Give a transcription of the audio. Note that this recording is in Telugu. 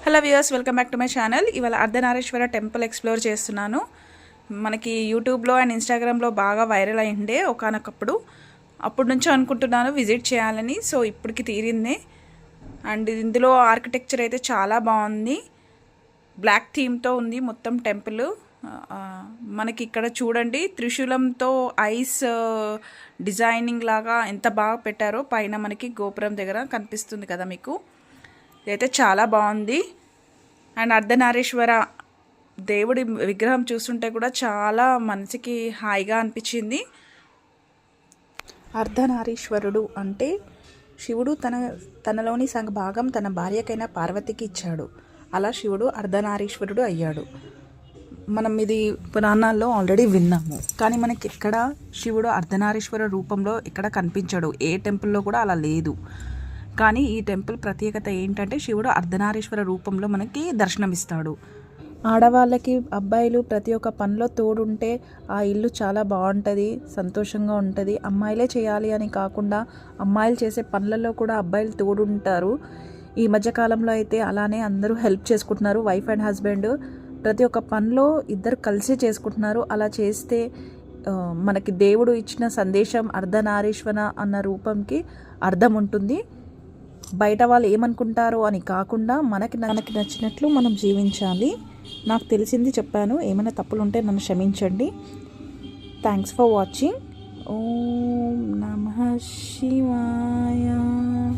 Hello viewers, welcome back to my channel. ఇవాళ అర్ధనారీశ్వర టెంపుల్ ఎక్స్ప్లోర్ చేస్తున్నాను. మనకి యూట్యూబ్లో అండ్ ఇన్స్టాగ్రామ్లో బాగా వైరల్ అయిండే ఒకనొకప్పుడు. అప్పటి నుంచి అనుకుంటున్నాను విజిట్ చేయాలని. సో ఇప్పటికి తీరింది. అండ్ ఇందులో ఆర్కిటెక్చర్ అయితే చాలా బాగుంది. బ్లాక్ థీమ్తో ఉంది మొత్తం టెంపుల్. మనకి ఇక్కడ చూడండి, త్రిశూలంతో ఐస్ డిజైనింగ్ లాగా ఎంత బాగా పెట్టారో పైన మనకి గోపురం దగ్గర కనిపిస్తుంది కదా మీకు. ఇదైతే చాలా బాగుంది. అండ్ అర్ధనారీశ్వర దేవుడి విగ్రహం చూస్తుంటే కూడా చాలా మనసుకి హాయిగా అనిపించింది. అర్ధనారీశ్వరుడు అంటే శివుడు తనలోని సగ భాగం తన భార్యకైన పార్వతికి ఇచ్చాడు. అలా శివుడు అర్ధనారీశ్వరుడు అయ్యాడు. మనం ఇది పురాణాల్లో ఆల్రెడీ విన్నాము. కానీ మనకి ఎక్కడ శివుడు అర్ధనారీశ్వర రూపంలో ఎక్కడ కనిపించాడు. ఏ టెంపుల్లో కూడా అలా లేదు. కానీ ఈ టెంపుల్ ప్రత్యేకత ఏంటంటే శివుడు అర్ధనారీశ్వర రూపంలో మనకి దర్శనమిస్తాడు. ఆడవాళ్ళకి అబ్బాయిలు ప్రతి ఒక్క పనిలో తోడుంటే ఆ ఇల్లు చాలా బాగుంటుంది, సంతోషంగా ఉంటుంది. అమ్మాయిలే చేయాలి అని కాకుండా అమ్మాయిలు చేసే పనులలో కూడా అబ్బాయిలు తోడుంటారు. ఈ మధ్యకాలంలో అయితే అలానే అందరూ హెల్ప్ చేసుకుంటున్నారు. వైఫ్ అండ్ హస్బెండ్ ప్రతి ఒక్క పనిలో ఇద్దరు కలిసి చేసుకుంటున్నారు. అలా చేస్తే మనకి దేవుడు ఇచ్చిన సందేశం అర్ధనారీశ్వర అన్న రూపంకి అర్థం ఉంటుంది. బయట వాళ్ళు ఏమనుకుంటారో అని కాకుండా మనకి నచ్చినట్లు మనం జీవించాలి. నాకు తెలిసింది చెప్పాను. ఏమైనా తప్పులుంటే నన్ను క్షమించండి. Thanks for watching. ఓం నమః శివాయ.